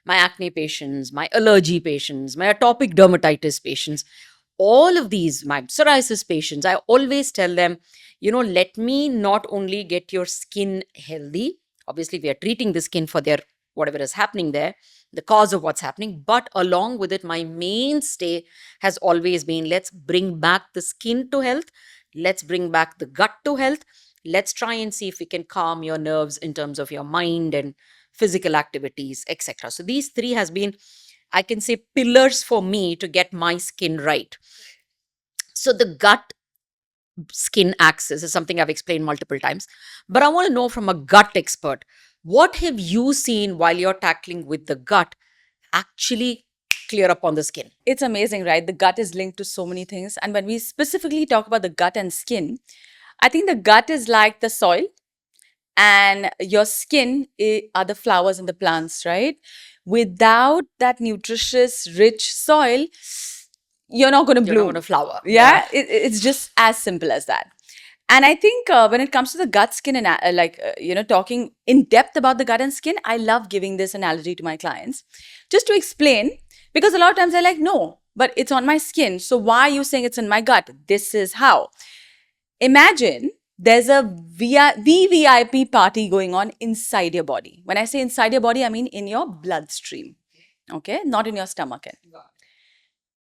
my acne patients, my allergy patients, my atopic dermatitis patients, all of these, my psoriasis patients, I always tell them, let me not only get your skin healthy. Obviously, we are treating the skin for their whatever is happening there, the cause of what's happening. But along with it, my mainstay has always been, let's bring back the skin to health. Let's bring back the gut to health. Let's try and see if we can calm your nerves in terms of your mind and physical activities, etc. So these three has been, I can say, pillars for me to get my skin right. So the gut skin axis is something I've explained multiple times. But I want to know from a gut expert, what have you seen while you're tackling with the gut actually clear up on the skin? It's amazing, right? The gut is linked to so many things. And when we specifically talk about the gut and skin, I think the gut is like the soil, and your skin are the flowers and the plants, right? Without that nutritious, rich soil, you're not going to You're not bloom. going to flower. Yeah, it's just as simple as that. And I think when it comes to the gut skin and talking in depth about the gut and skin, I love giving this analogy to my clients just to explain, because a lot of times they're like, no, but it's on my skin. So why are you saying it's in my gut? This is how. Imagine there's a VVIP party going on inside your body. When I say inside your body, I mean in your bloodstream. Okay, not in your stomach.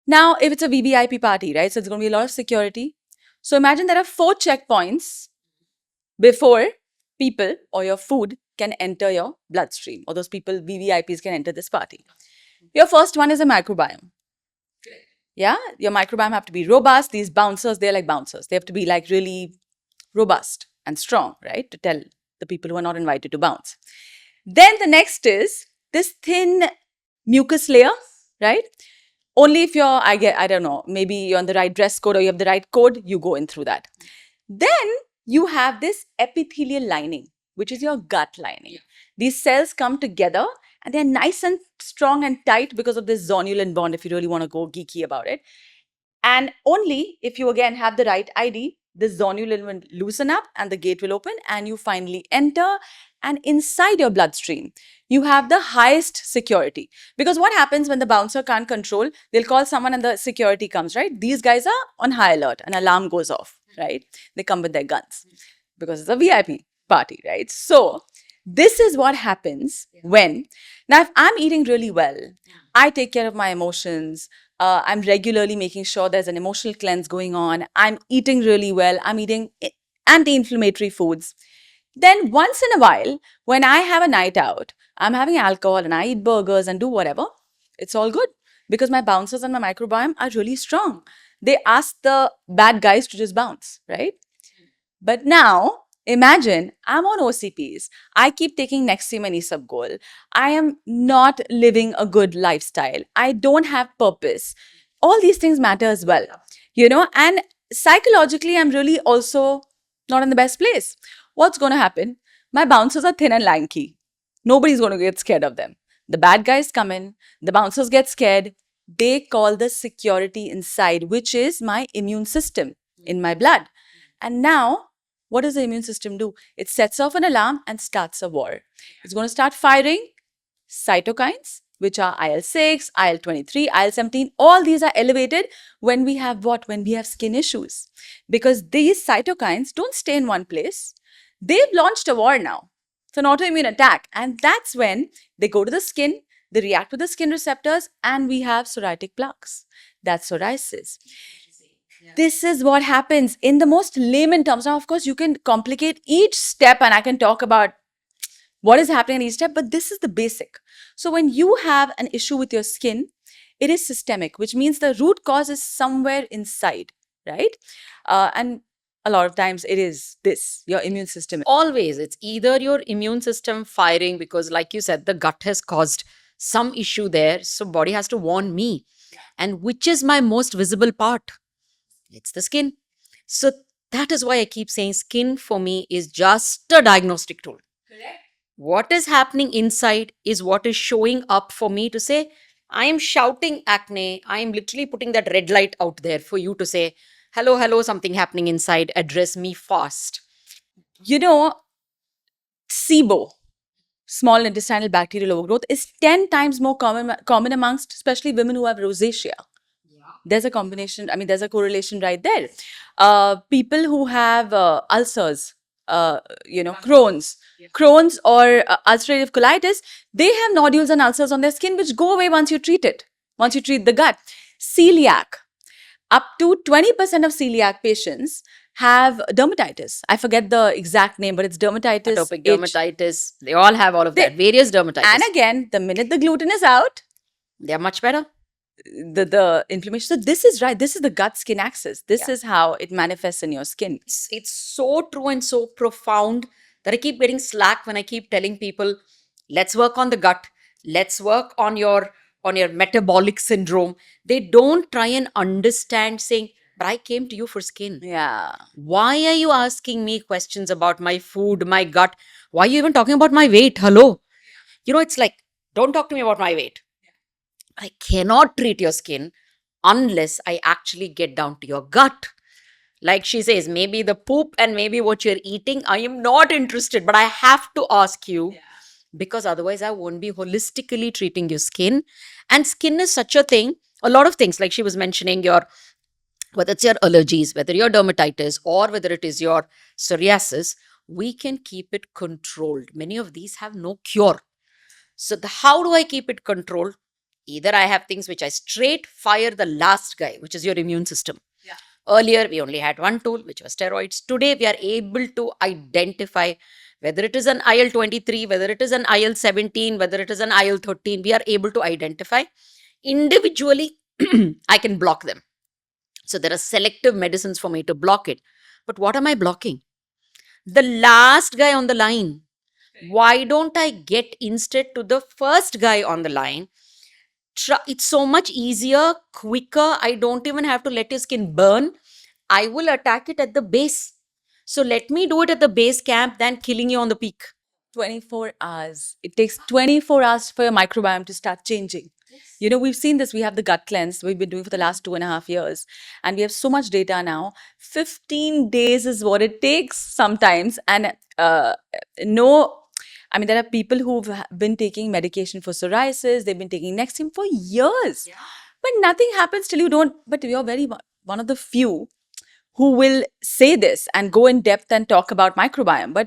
Now, if it's a VVIP party, right? So it's going to be a lot of security. So imagine there are 4 checkpoints before people or your food can enter your bloodstream, or those people, VVIPs, can enter this party. Your first one is a microbiome. Yeah, your microbiome have to be robust. These bouncers, they're like bouncers. They have to be like really robust and strong, right? To tell the people who are not invited to bounce. Then the next is this thin mucus layer, right? Only if you're, I don't know, maybe you're on the right dress code or you have the right code, you go in through that. Then you have this epithelial lining, which is your gut lining. These cells come together and they're nice and strong and tight because of this zonulin bond, if you really want to go geeky about it. And only if you again have the right ID, the zonulin will loosen up and the gate will open and you finally enter. And inside your bloodstream, you have the highest security. Because what happens when the bouncer can't control, they'll call someone and the security comes, right? These guys are on high alert, an alarm goes off, right? They come with their guns because it's a VIP party, right? So this is what happens when, now if I'm eating really well, I take care of my emotions, I'm regularly making sure there's an emotional cleanse going on, I'm eating really well, I'm eating anti-inflammatory foods. Then once in a while, when I have a night out, I'm having alcohol and I eat burgers and do whatever, it's all good because my bouncers and my microbiome are really strong. They ask the bad guys to just bounce, right? But now, imagine I'm on OCPs. I keep taking Nexium and Isabgol. I am not living a good lifestyle. I don't have purpose. All these things matter as well, and psychologically, I'm really also not in the best place. What's going to happen? My bouncers are thin and lanky. Nobody's going to get scared of them. The bad guys come in, the bouncers get scared. They call the security inside, which is my immune system in my blood. And now, what does the immune system do? It sets off an alarm and starts a war. It's going to start firing cytokines, which are IL-6, IL-23, IL-17. All these are elevated when we have what? When we have skin issues. Because these cytokines don't stay in one place. They've launched a war now. It's an autoimmune attack. And that's when they go to the skin, they react with the skin receptors, and we have psoriatic plaques. That's psoriasis. This is what happens in the most layman terms. Now, of course, you can complicate each step and I can talk about what is happening in each step, but this is the basic. So when you have an issue with your skin, it is systemic, which means the root cause is somewhere inside, right? And a lot of times it is this, your immune system. Always, it's either your immune system firing because, like you said, the gut has caused some issue there. So body has to warn me. And which is my most visible part? It's the skin. So that is why I keep saying skin for me is just a diagnostic tool. Correct. What is happening inside is what is showing up for me to say, I am shouting acne. I am literally putting that red light out there for you to say, hello, hello, something happening inside. Address me fast. SIBO, small intestinal bacterial overgrowth is 10 times more common amongst especially women who have rosacea. There's a combination, I mean, there's a correlation right there. People who have ulcers, Crohn's or ulcerative colitis, they have nodules and ulcers on their skin which go away once you treat it, once you treat the gut. Celiac, up to 20% of celiac patients have dermatitis. I forget the exact name, but it's dermatitis. Atopic dermatitis. They all have all of that. Various dermatitis. And again, the minute the gluten is out, they are much better. The inflammation. So this is right. This is the gut-skin axis. This is how it manifests in your skin. It's so true and so profound that I keep getting slack when I keep telling people, let's work on the gut. Let's work on your metabolic syndrome. They don't try and understand saying, but I came to you for skin. Yeah. Why are you asking me questions about my food, my gut? Why are you even talking about my weight? Hello. It's like, don't talk to me about my weight. I cannot treat your skin unless I actually get down to your gut. Like she says, maybe the poop and maybe what you're eating, I am not interested, but I have to ask you because otherwise I won't be holistically treating your skin. And skin is such a thing, a lot of things, like she was mentioning whether it's your allergies, whether your dermatitis, or whether it is your psoriasis, we can keep it controlled. Many of these have no cure. So how do I keep it controlled? Either I have things which I straight fire the last guy, which is your immune system. Yeah. Earlier, we only had one tool, which was steroids. Today, we are able to identify whether it is an IL-23, whether it is an IL-17, whether it is an IL-13. We are able to identify. Individually, I can block them. So there are selective medicines for me to block it. But what am I blocking? The last guy on the line. Why don't I get instead to the first guy on the line? It's so much easier, quicker. I don't even have to let your skin burn. I will attack it at the base. So let me do it at the base camp than killing you on the peak. 24 hours. It takes 24 hours for your microbiome to start changing. We've seen this. We have the gut cleanse we've been doing for the last 2.5 years. And we have so much data now. 15 days is what it takes sometimes. And there are people who've been taking medication for psoriasis. They've been taking Nexium for years. Yeah. But nothing happens till you don't. But you're one of the few who will say this and go in depth and talk about microbiome. But